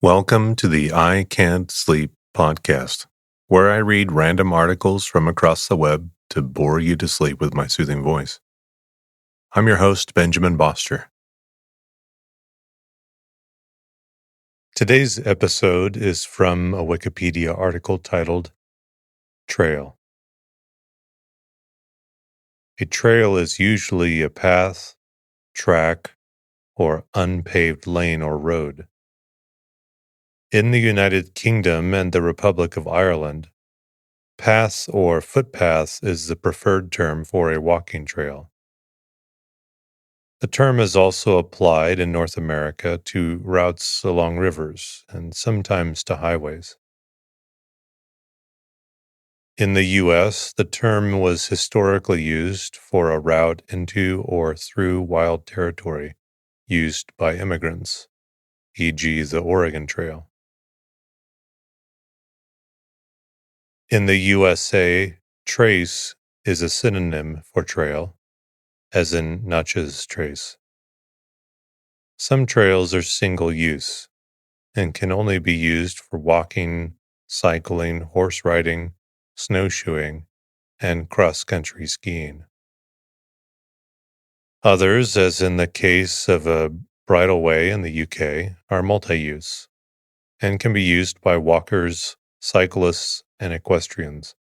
Welcome to the I Can't Sleep podcast, where I read random articles from across the web to bore you to sleep with my soothing voice. I'm your host, Benjamin Boster. Today's episode is from a Wikipedia article titled Trail. A trail is usually a path, track, or unpaved lane or road. In the United Kingdom and the Republic of Ireland, path or footpath is the preferred term for a walking trail. The term is also applied in North America to routes along rivers and sometimes to highways. In the U.S., the term was historically used for a route into or through wild territory used by immigrants, e.g., the Oregon Trail. In the USA, trace is a synonym for trail, as in Natchez Trace. Some trails are single use and can only be used for walking, cycling, horse riding, snowshoeing, and cross-country skiing. Others, as in the case of a bridleway in the UK, are multi-use and can be used by walkers, cyclists, and equestrians.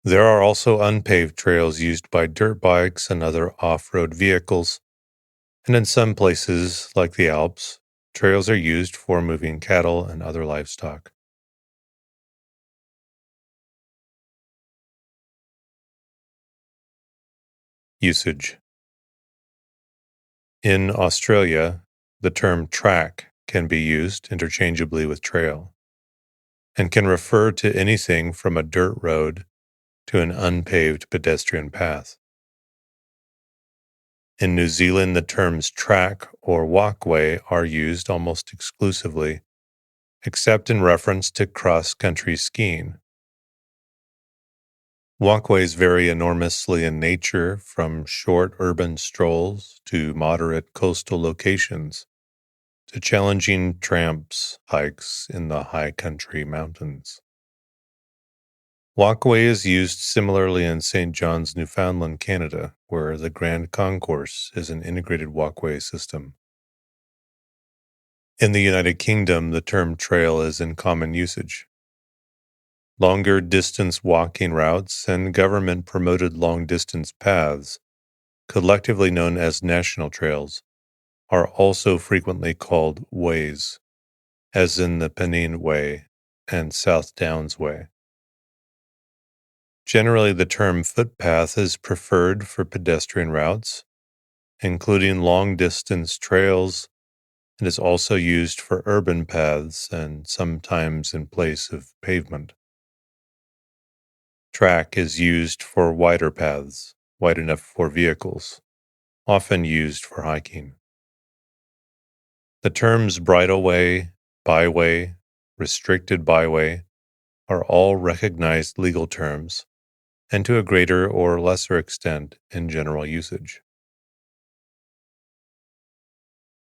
There are also unpaved trails used by dirt bikes and other off-road vehicles, and in some places, like the Alps, trails are used for moving cattle and other livestock. Usage. In Australia, the term track can be used interchangeably with trail and can refer to anything from a dirt road to an unpaved pedestrian path. In New Zealand, the terms track or walkway are used almost exclusively, except in reference to cross-country skiing. Walkways vary enormously in nature, from short urban strolls to moderate coastal locations to challenging tramps hikes in the high country mountains. Walkway is used similarly in St. John's, Newfoundland, Canada, where the Grand Concourse is an integrated walkway system. In the United Kingdom, the term trail is in common usage. Longer distance walking routes and government-promoted long-distance paths, collectively known as national trails, are also frequently called ways, as in the Pennine Way and South Downs Way. Generally, the term footpath is preferred for pedestrian routes, including long-distance trails, and is also used for urban paths and sometimes in place of pavement. Track is used for wider paths, wide enough for vehicles, often used for hiking. The terms bridleway, byway, restricted byway are all recognized legal terms and to a greater or lesser extent in general usage.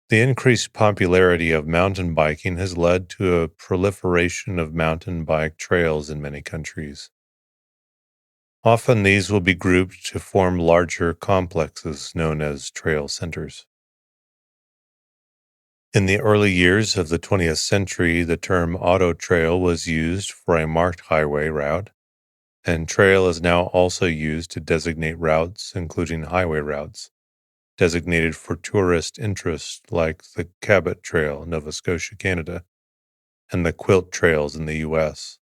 The increased popularity of mountain biking has led to a proliferation of mountain bike trails in many countries. Often these will be grouped to form larger complexes known as trail centers. In the early years of the 20th century, the term auto trail was used for a marked highway route, and trail is now also used to designate routes, including highway routes, designated for tourist interest like the Cabot Trail, Nova Scotia, Canada, and the Quilt Trails in the U.S.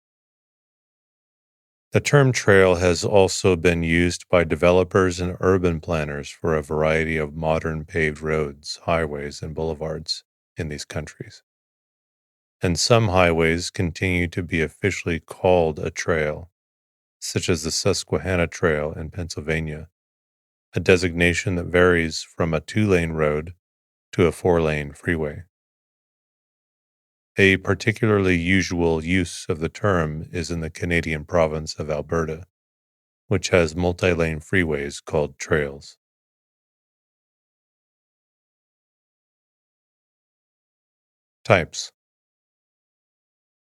The term trail has also been used by developers and urban planners for a variety of modern paved roads, highways, and boulevards in these countries. And some highways continue to be officially called a trail, such as the Susquehanna Trail in Pennsylvania, a designation that varies from a 2-lane road to a 4-lane freeway. A particularly usual use of the term is in the Canadian province of Alberta, which has multi-lane freeways called trails. Types.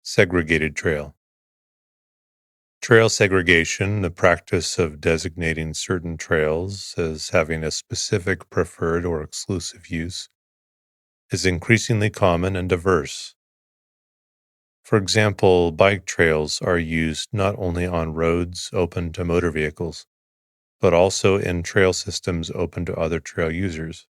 Segregated trail. Trail segregation, the practice of designating certain trails as having a specific preferred or exclusive use, is increasingly common and diverse. For example, bike trails are used not only on roads open to motor vehicles, but also in trail systems open to other trail users.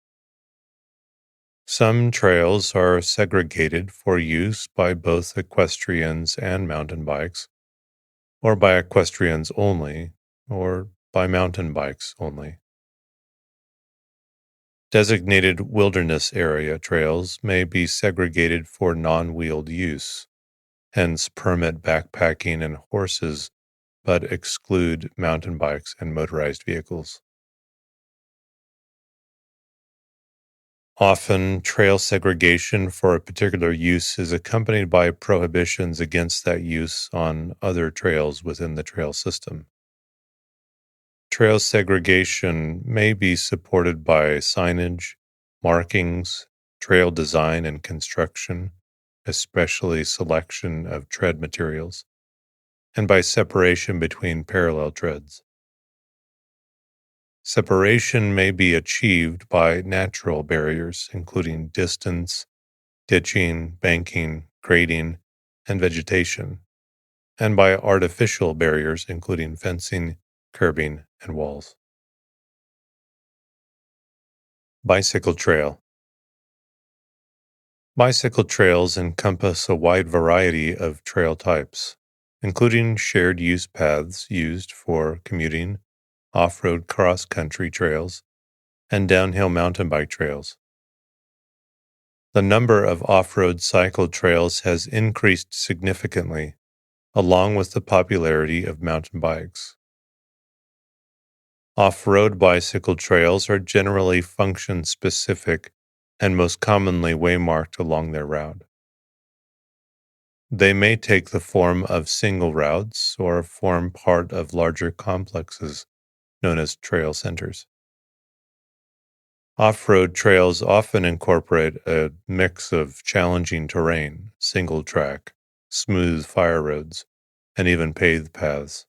Some trails are segregated for use by both equestrians and mountain bikes, or by equestrians only, or by mountain bikes only. Designated wilderness area trails may be segregated for non-wheeled use, hence permit backpacking and horses, but exclude mountain bikes and motorized vehicles. Often, trail segregation for a particular use is accompanied by prohibitions against that use on other trails within the trail system. Trail segregation may be supported by signage, markings, trail design and construction, especially selection of tread materials, and by separation between parallel treads. Separation may be achieved by natural barriers, including distance, ditching, banking, grading, and vegetation, and by artificial barriers, including fencing, curbing, and walls. Bicycle trail. Bicycle trails encompass a wide variety of trail types, including shared use paths used for commuting, off-road cross-country trails, and downhill mountain bike trails. The number of off-road cycle trails has increased significantly, along with the popularity of mountain bikes. Off-road bicycle trails are generally function-specific and most commonly waymarked along their route. They may take the form of single routes or form part of larger complexes known as trail centers. Off-road trails often incorporate a mix of challenging terrain, single track, smooth fire roads, and even paved paths.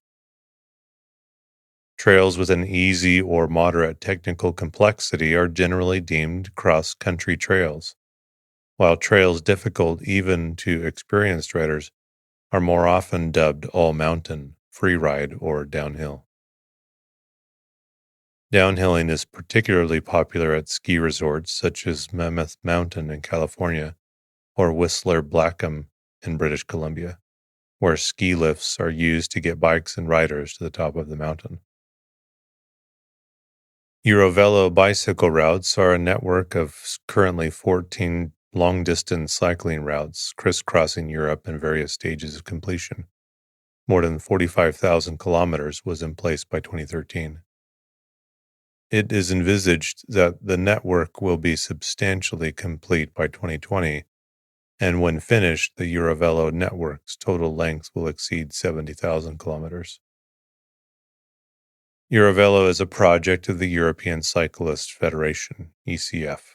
Trails with an easy or moderate technical complexity are generally deemed cross-country trails, while trails difficult even to experienced riders are more often dubbed all-mountain, freeride, or downhill. Downhilling is particularly popular at ski resorts such as Mammoth Mountain in California or Whistler Blackham in British Columbia, where ski lifts are used to get bikes and riders to the top of the mountain. Eurovelo bicycle routes are a network of currently 14 long-distance cycling routes crisscrossing Europe in various stages of completion. More than 45,000 kilometers was in place by 2013. It is envisaged that the network will be substantially complete by 2020, and when finished, the Eurovelo network's total length will exceed 70,000 kilometers. Eurovelo is a project of the European Cyclist Federation, ECF.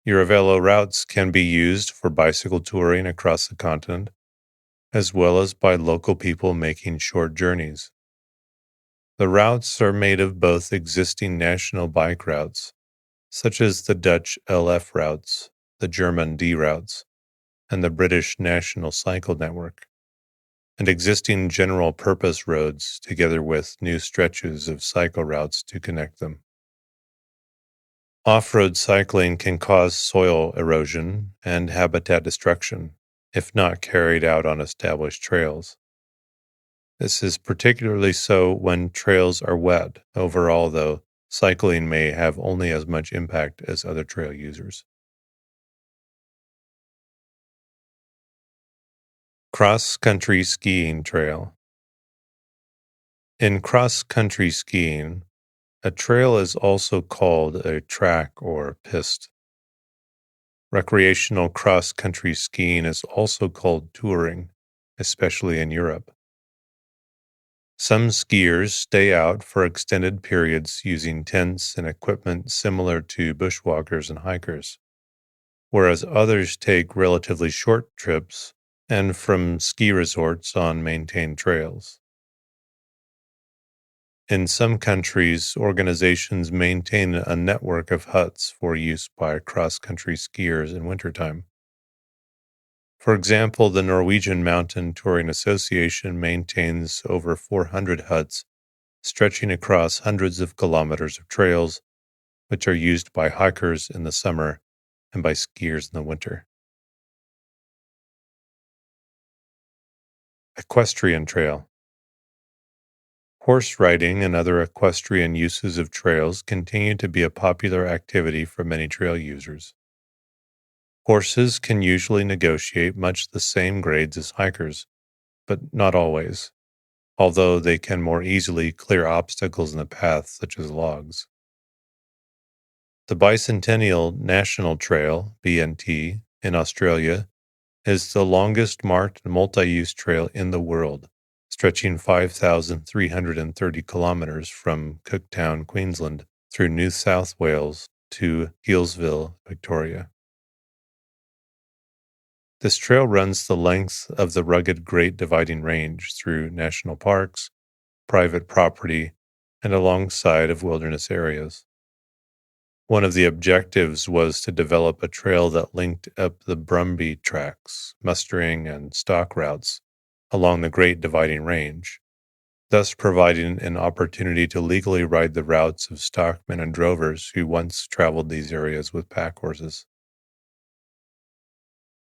Eurovelo routes can be used for bicycle touring across the continent, as well as by local people making short journeys. The routes are made of both existing national bike routes, such as the Dutch LF routes, the German D routes, and the British National Cycle Network, and existing general-purpose roads together with new stretches of cycle routes to connect them. Off-road cycling can cause soil erosion and habitat destruction if not carried out on established trails. This is particularly so when trails are wet. Overall, though, cycling may have only as much impact as other trail users. Cross-country skiing trail. In cross-country skiing, a trail is also called a track or piste. Recreational cross-country skiing is also called touring, especially in Europe. Some skiers stay out for extended periods using tents and equipment similar to bushwalkers and hikers. whereas others take relatively short trips and from ski resorts on maintained trails. In some countries, organizations maintain a network of huts for use by cross-country skiers in wintertime. For example, the Norwegian Mountain Touring Association maintains over 400 huts stretching across hundreds of kilometers of trails, which are used by hikers in the summer and by skiers in the winter. Equestrian trail. Horse riding and other equestrian uses of trails continue to be a popular activity for many trail users. Horses can usually negotiate much the same grades as hikers, but not always, although they can more easily clear obstacles in the path, such as logs. The Bicentennial National Trail, BNT, in Australia is the longest marked multi-use trail in the world, stretching 5,330 kilometers from Cooktown, Queensland, through New South Wales to Healesville, Victoria. This trail runs the length of the rugged Great Dividing Range through national parks, private property, and alongside of wilderness areas. One of the objectives was to develop a trail that linked up the Brumby tracks, mustering, and stock routes along the Great Dividing Range, thus providing an opportunity to legally ride the routes of stockmen and drovers who once traveled these areas with pack horses.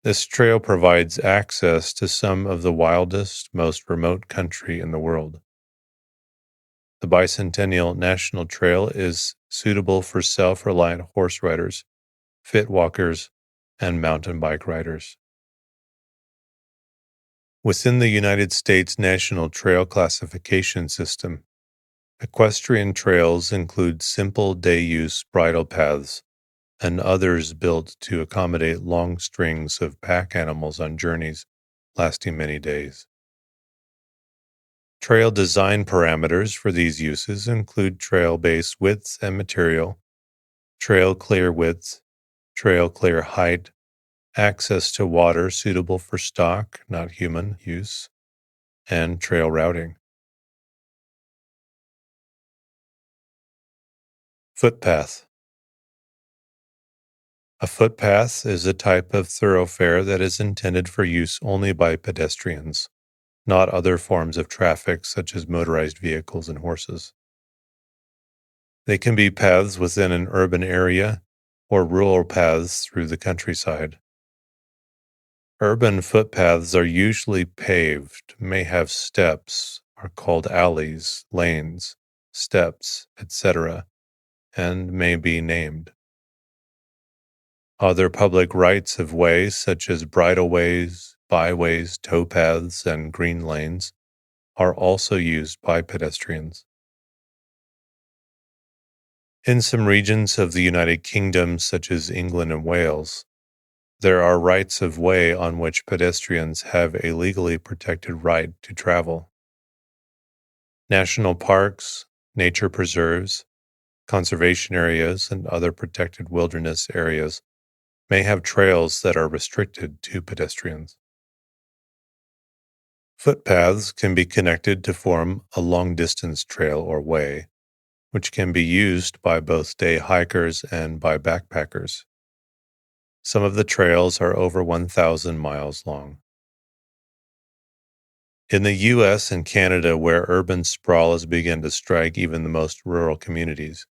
This trail provides access to some of the wildest, most remote country in the world. The Bicentennial National Trail is suitable for self-reliant horse riders, fit walkers, and mountain bike riders. Within the United States National Trail Classification System, equestrian trails include simple day-use bridle paths and others built to accommodate long strings of pack animals on journeys lasting many days. Trail design parameters for these uses include trail base width and material, trail clear width, trail clear height, access to water suitable for stock, not human, use, and trail routing. Footpath. A footpath is a type of thoroughfare that is intended for use only by pedestrians, not other forms of traffic such as motorized vehicles and horses. They can be paths within an urban area or rural paths through the countryside. Urban footpaths are usually paved, may have steps, are called alleys, lanes, steps, etc., and may be named. Other public rights of way, such as bridleways, byways, towpaths, and green lanes, are also used by pedestrians. In some regions of the United Kingdom, such as England and Wales, there are rights of way on which pedestrians have a legally protected right to travel. National parks, nature preserves, conservation areas, and other protected wilderness areas may have trails that are restricted to pedestrians. Footpaths can be connected to form a long-distance trail or way, which can be used by both day hikers and by backpackers. Some of the trails are over 1,000 miles long. In the U.S. and Canada, where urban sprawl has begun to strike even the most rural communities,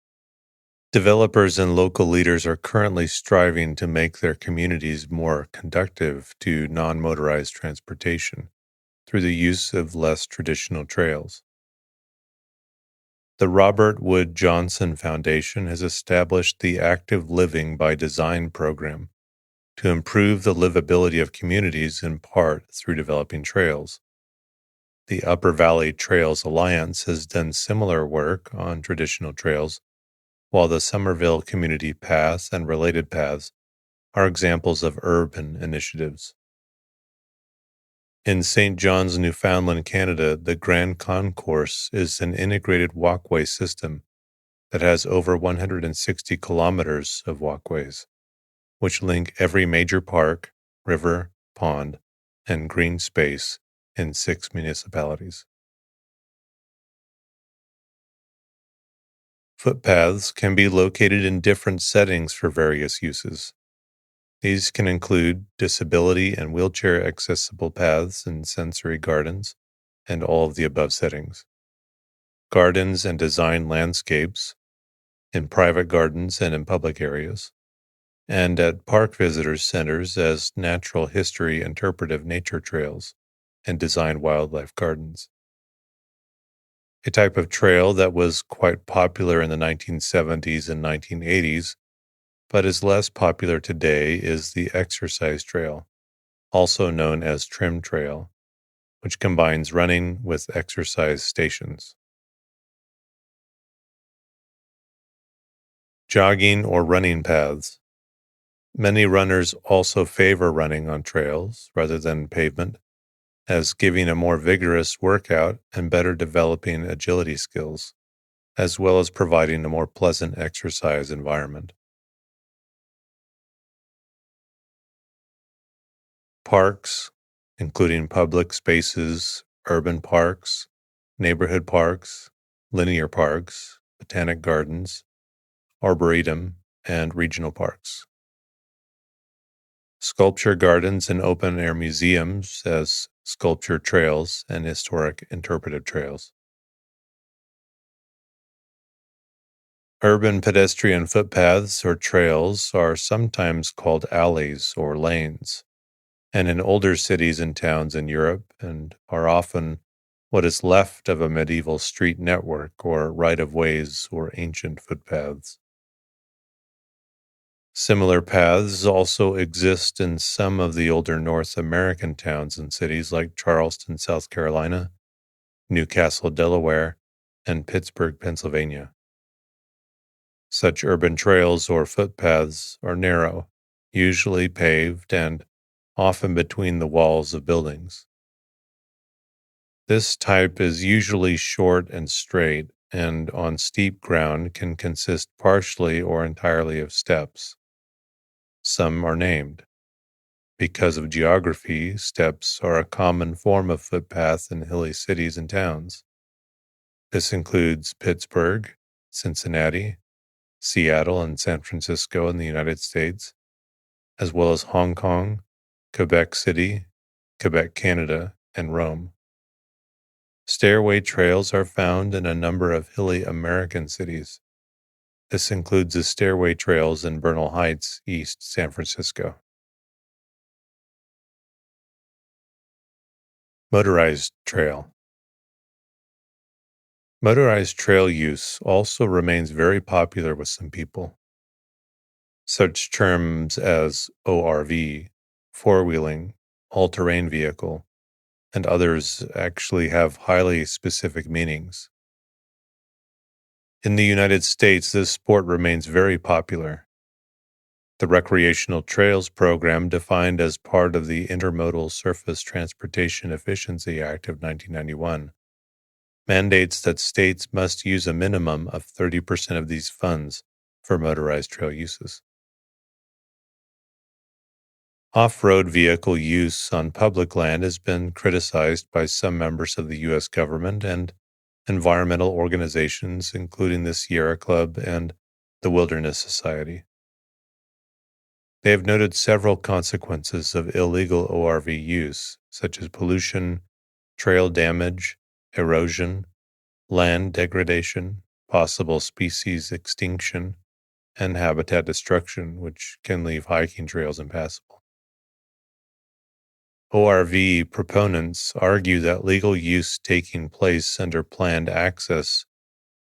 developers and local leaders are currently striving to make their communities more conducive to non-motorized transportation through the use of less traditional trails. The Robert Wood Johnson Foundation has established the Active Living by Design program to improve the livability of communities in part through developing trails. The Upper Valley Trails Alliance has done similar work on traditional trails, while the Somerville Community Path and related paths are examples of urban initiatives. In St. John's, Newfoundland, Canada, the Grand Concourse is an integrated walkway system that has over 160 kilometers of walkways. which link every major park, river, pond, and green space in 6 municipalities. Footpaths can be located in different settings for various uses. These can include disability and wheelchair accessible paths in sensory gardens and all of the above settings, gardens and design landscapes, in private gardens and in public areas, and at park visitors centers as natural history interpretive nature trails and design wildlife gardens. A type of trail that was quite popular in the 1970s and 1980s, but is less popular today, is the exercise trail, also known as trim trail, which combines running with exercise stations. Jogging or running paths. Many runners also favor running on trails rather than pavement, as giving a more vigorous workout and better developing agility skills, as well as providing a more pleasant exercise environment. Parks, including public spaces, urban parks, neighborhood parks, linear parks, botanic gardens, arboretum, and regional parks. Sculpture gardens and open-air museums as sculpture trails and historic interpretive trails. Urban pedestrian footpaths or trails are sometimes called alleys or lanes, and in older cities and towns in Europe, and are often what is left of a medieval street network or right-of-ways or ancient footpaths. Similar paths also exist in some of the older North American towns and cities like Charleston, South Carolina, Newcastle, Delaware, and Pittsburgh, Pennsylvania. Such urban trails or footpaths are narrow, usually paved, and often between the walls of buildings. This type is usually short and straight, and on steep ground can consist partially or entirely of steps. Some are named. Because of geography, steps are a common form of footpath in hilly cities and towns. This includes Pittsburgh, Cincinnati, Seattle, and San Francisco in the United States, as well as Hong Kong, Quebec City, Quebec, Canada, and Rome. Stairway trails are found in a number of hilly American cities. This includes the stairway trails in Bernal Heights, East San Francisco. Motorized trail. Motorized trail use also remains very popular with some people. Such terms as ORV, four-wheeling, all-terrain vehicle, and others actually have highly specific meanings. In the United States, this sport remains very popular. The Recreational Trails Program, defined as part of the Intermodal Surface Transportation Efficiency Act of 1991, mandates that states must use a minimum of 30% of these funds for motorized trail uses. Off-road vehicle use on public land has been criticized by some members of the U.S. government and environmental organizations, including the Sierra Club and the Wilderness Society. They have noted several consequences of illegal ORV use, such as pollution, trail damage, erosion, land degradation, possible species extinction, and habitat destruction, which can leave hiking trails impassable. ORV proponents argue that legal use taking place under planned access,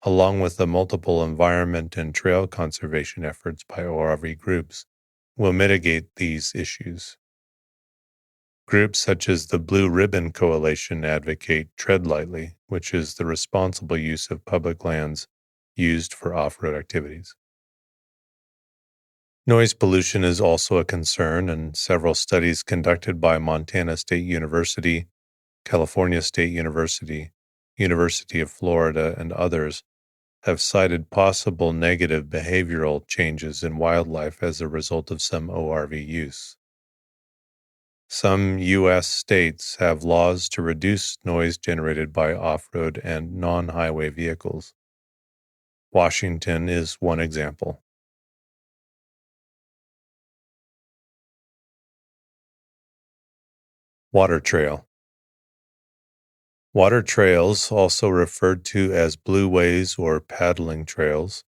along with the multiple environment and trail conservation efforts by ORV groups, will mitigate these issues. Groups such as the Blue Ribbon Coalition advocate tread lightly, which is the responsible use of public lands used for off-road activities. Noise pollution is also a concern, and several studies conducted by Montana State University, California State University, University of Florida, and others have cited possible negative behavioral changes in wildlife as a result of some ORV use. Some U.S. states have laws to reduce noise generated by off-road and non-highway vehicles. Washington is one example. Water trail. Water trails, also referred to as blueways or paddling trails,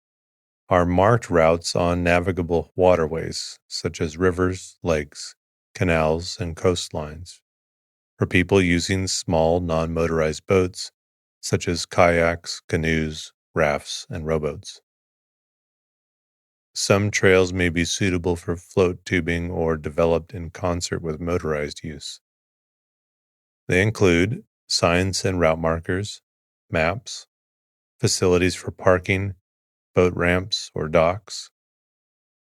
are marked routes on navigable waterways, such as rivers, lakes, canals, and coastlines, for people using small non-motorized boats, such as kayaks, canoes, rafts, and rowboats. Some trails may be suitable for float tubing or developed in concert with motorized use. They include signs and route markers, maps, facilities for parking, boat ramps or docks,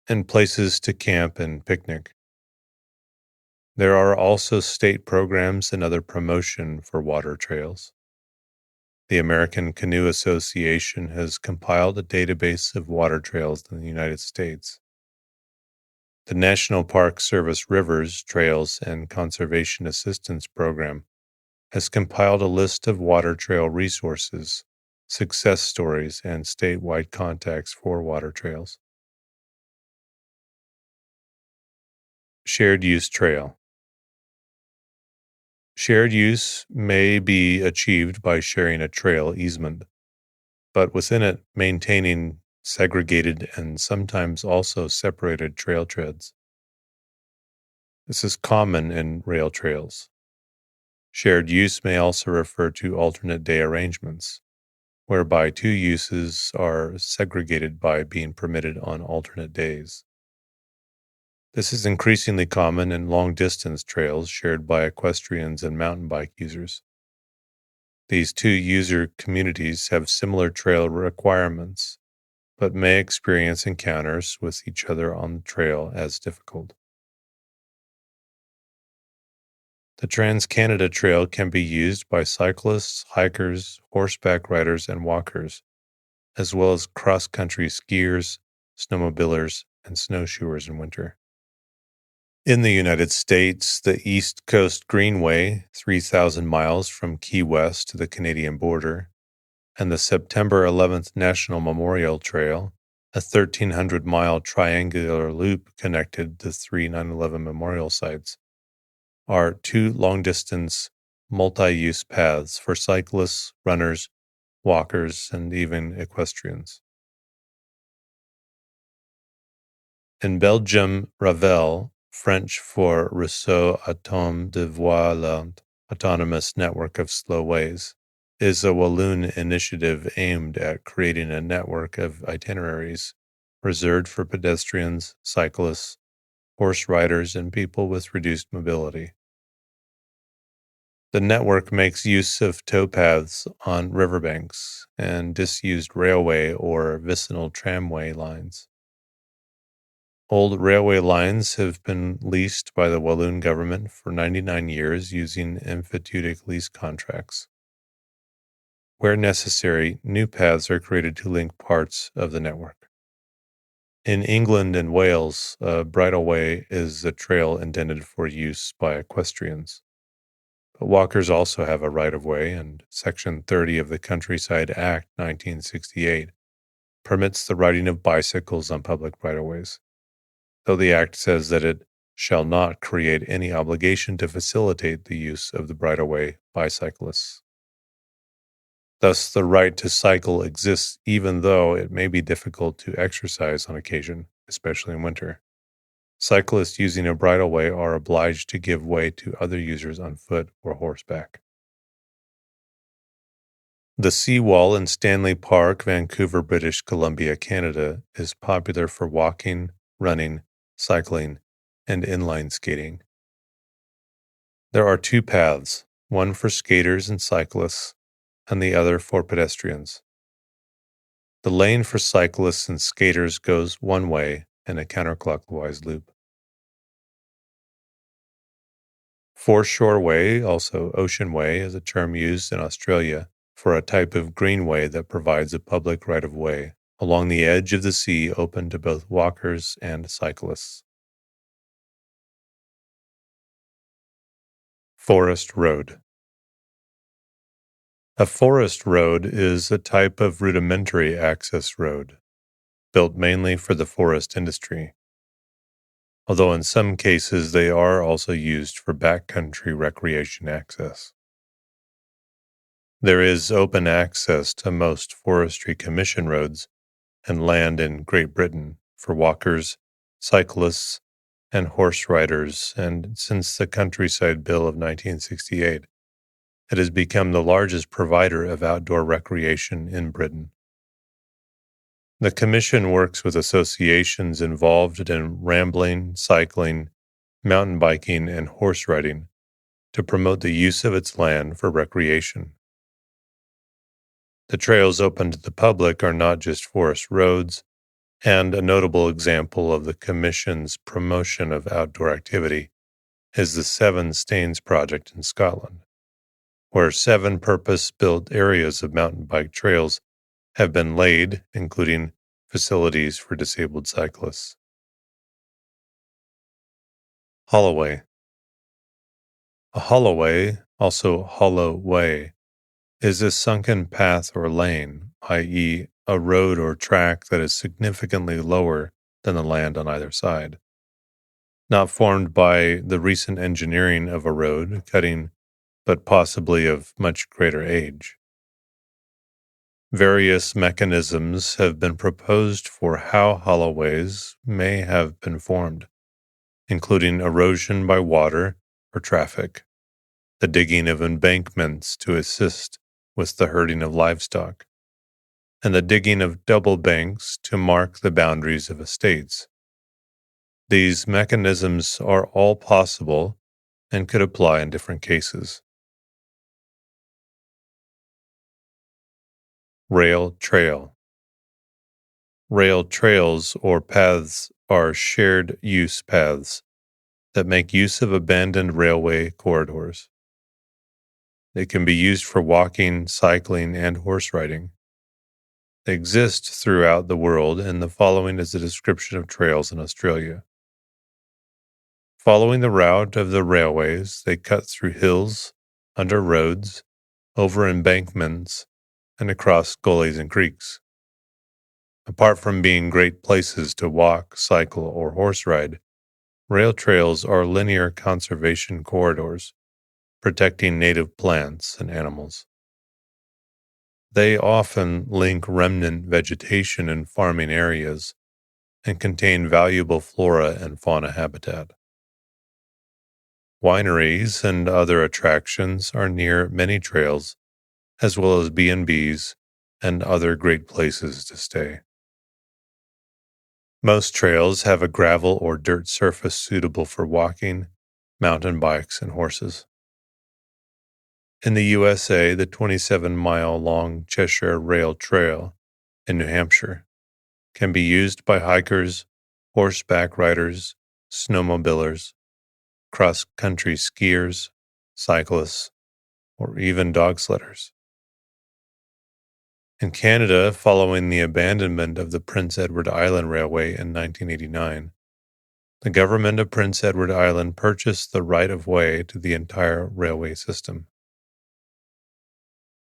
and places to camp and picnic. There are also state programs and other promotion for water trails. The American Canoe Association has compiled a database of water trails in the United States. The National Park Service Rivers, Trails, and Conservation Assistance Program has compiled a list of water trail resources, success stories, and statewide contacts for water trails. Shared use trail. Shared use may be achieved by sharing a trail easement, but within it maintaining segregated and sometimes also separated trail treads. This is common in rail trails. Shared use may also refer to alternate day arrangements, whereby two uses are segregated by being permitted on alternate days. This is increasingly common in long-distance trails shared by equestrians and mountain bike users. These two user communities have similar trail requirements, but may experience encounters with each other on the trail as difficult. The Trans-Canada Trail can be used by cyclists, hikers, horseback riders, and walkers, as well as cross-country skiers, snowmobilers, and snowshoers in winter. In the United States, the East Coast Greenway, 3,000 miles from Key West to the Canadian border, and the September 11th National Memorial Trail, a 1,300-mile triangular loop connected the three 9/11 memorial sites, are two long-distance, multi-use paths for cyclists, runners, walkers, and even equestrians. In Belgium, Ravel, French for Réseau Autonome de Voies Lentes, Autonomous Network of Slowways, is a Walloon initiative aimed at creating a network of itineraries reserved for pedestrians, cyclists, horse riders, and people with reduced mobility. The network makes use of towpaths on riverbanks and disused railway or vicinal tramway lines. Old railway lines have been leased by the Walloon government for 99 years using emphyteutic lease contracts. Where necessary, new paths are created to link parts of the network. In England and Wales, a bridleway is a trail intended for use by equestrians. But walkers also have a right-of-way, and Section 30 of the Countryside Act 1968 permits the riding of bicycles on public right-of-ways, though the Act says that it shall not create any obligation to facilitate the use of the bridleway by cyclists. Thus, the right to cycle exists even though it may be difficult to exercise on occasion, especially in winter. Cyclists using a bridleway are obliged to give way to other users on foot or horseback. The seawall in Stanley Park, Vancouver, British Columbia, Canada, is popular for walking, running, cycling, and inline skating. There are two paths, one for skaters and cyclists, and the other for pedestrians. The lane for cyclists and skaters goes one way in a counterclockwise loop. Foreshore Way, also Ocean Way, is a term used in Australia for a type of greenway that provides a public right-of-way along the edge of the sea open to both walkers and cyclists. Forest road. A forest road is a type of rudimentary access road, built mainly for the forest industry, although in some cases they are also used for backcountry recreation access. There is open access to most Forestry Commission roads and land in Great Britain for walkers, cyclists, and horse riders, and since the Countryside Bill of 1968, it has become the largest provider of outdoor recreation in Britain. The Commission works with associations involved in rambling, cycling, mountain biking, and horse riding to promote the use of its land for recreation. The trails open to the public are not just forest roads, and a notable example of the Commission's promotion of outdoor activity is the Seven Stains project in Scotland, where 7 purpose-built areas of mountain bike trails have been laid, including facilities for disabled cyclists. Holloway. A holloway, also hollow way, is a sunken path or lane, i.e., a road or track that is significantly lower than the land on either side. Not formed by the recent engineering of a road cutting, but possibly of much greater age. Various mechanisms have been proposed for how holloways may have been formed, including erosion by water or traffic, the digging of embankments to assist with the herding of livestock, and the digging of double banks to mark the boundaries of estates. These mechanisms are all possible and could apply in different cases. Rail trail. Rail trails or paths are shared use paths that make use of abandoned railway corridors. They can be used for walking, cycling, and horse riding. They exist throughout the world, and the following is a description of trails in Australia. Following the route of the railways, they cut through hills, under roads, over embankments, and across gullies and creeks. Apart from being great places to walk, cycle, or horse ride, rail trails are linear conservation corridors, protecting native plants and animals. They often link remnant vegetation in farming areas and contain valuable flora and fauna habitat. Wineries and other attractions are near many trails, as well as B&Bs and other great places to stay. Most trails have a gravel or dirt surface suitable for walking, mountain bikes, and horses. In the USA, the 27-mile-long Cheshire Rail Trail in New Hampshire can be used by hikers, horseback riders, snowmobilers, cross-country skiers, cyclists, or even dog sledders. In Canada, following the abandonment of the Prince Edward Island Railway in 1989, the government of Prince Edward Island purchased the right-of-way to the entire railway system.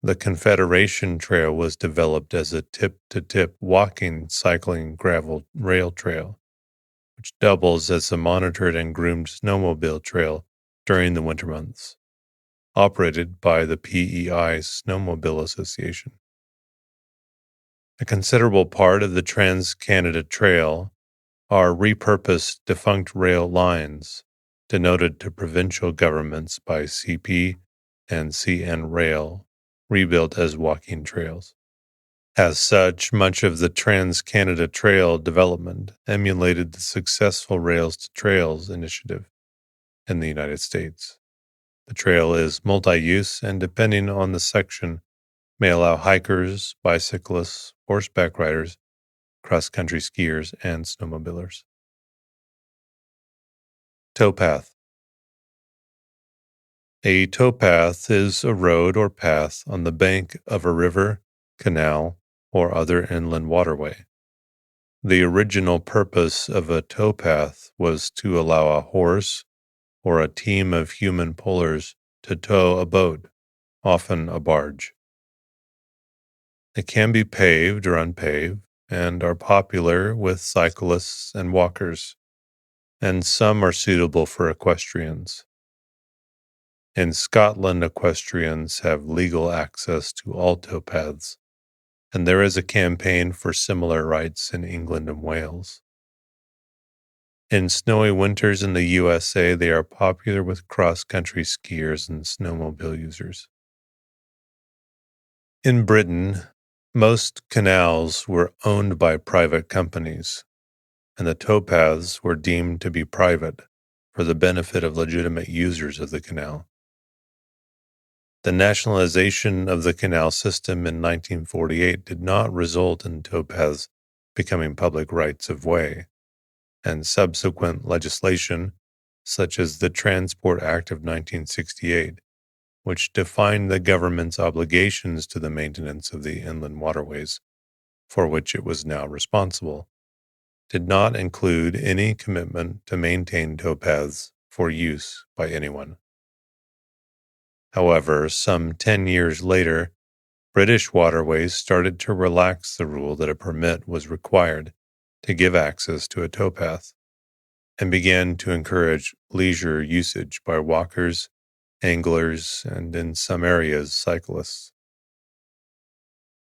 The Confederation Trail was developed as a tip-to-tip walking, cycling, gravel rail trail, which doubles as a monitored and groomed snowmobile trail during the winter months, operated by the PEI Snowmobile Association. A considerable part of the Trans-Canada Trail are repurposed defunct rail lines, denoted to provincial governments by CP and CN Rail, rebuilt as walking trails. As such, much of the Trans-Canada Trail development emulated the successful Rails to Trails initiative in the United States. The trail is multi-use and, depending on the section, may allow hikers, bicyclists, horseback riders, cross-country skiers, and snowmobilers. Towpath. A towpath is a road or path on the bank of a river, canal, or other inland waterway. The original purpose of a towpath was to allow a horse or a team of human pullers to tow a boat, often a barge. They can be paved or unpaved and are popular with cyclists and walkers, and some are suitable for equestrians. In Scotland, equestrians have legal access to all towpaths, and there is a campaign for similar rights in England and Wales. In snowy winters in the USA, they are popular with cross-country skiers and snowmobile users. In Britain, most canals were owned by private companies, and the towpaths were deemed to be private for the benefit of legitimate users of the canal. The nationalization of the canal system in 1948 did not result in towpaths becoming public rights of way, and subsequent legislation, such as the Transport Act of 1968, which defined the government's obligations to the maintenance of the inland waterways, for which it was now responsible, did not include any commitment to maintain towpaths for use by anyone. However, some 10 years later, British Waterways started to relax the rule that a permit was required to give access to a towpath, and began to encourage leisure usage by walkers, anglers, and in some areas, cyclists.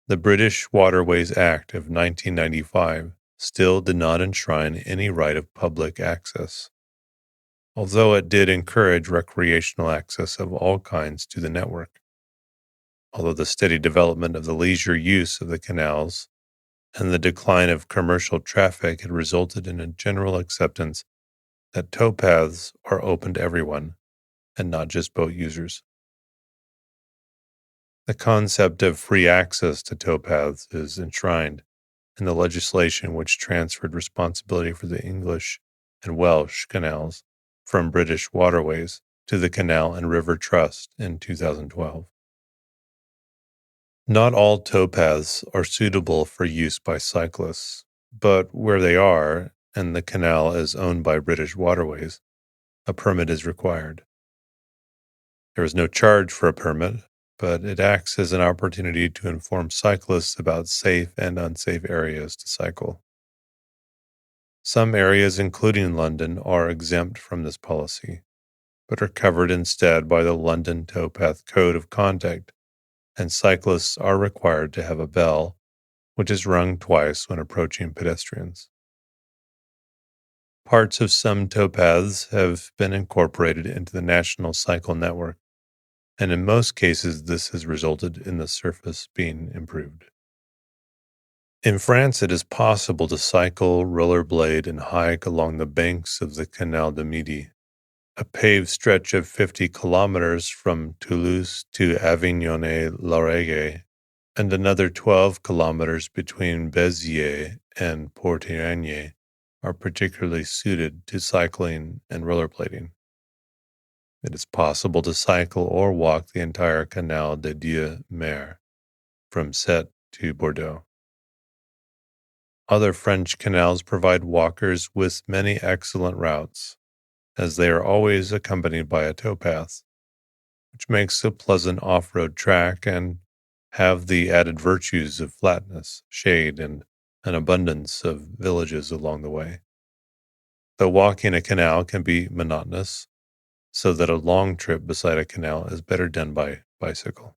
The British Waterways Act of 1995 still did not enshrine any right of public access, although it did encourage recreational access of all kinds to the network. Although the steady development of the leisure use of the canals and the decline of commercial traffic had resulted in a general acceptance that towpaths are open to everyone, and not just boat users. The concept of free access to towpaths is enshrined in the legislation which transferred responsibility for the English and Welsh canals from British Waterways to the Canal and River Trust in 2012. Not all towpaths are suitable for use by cyclists, but where they are, and the canal is owned by British Waterways, a permit is required. There is no charge for a permit, but it acts as an opportunity to inform cyclists about safe and unsafe areas to cycle. Some areas, including London, are exempt from this policy, but are covered instead by the London Towpath Code of Conduct, and cyclists are required to have a bell, which is rung twice when approaching pedestrians. Parts of some towpaths have been incorporated into the National Cycle Network, and in most cases this has resulted in the surface being improved. In France, it is possible to cycle, rollerblade, and hike along the banks of the Canal du Midi, a paved stretch of 50 kilometers from Toulouse to Avignon-Lauragais, and another 12 kilometers between Béziers and Port-Énier are particularly suited to cycling and rollerblading. It is possible to cycle or walk the entire Canal de Dieu-Mer from Sète to Bordeaux. Other French canals provide walkers with many excellent routes, as they are always accompanied by a towpath, which makes a pleasant off-road track and have the added virtues of flatness, shade, and an abundance of villages along the way. Though walking a canal can be monotonous, so that a long trip beside a canal is better done by bicycle.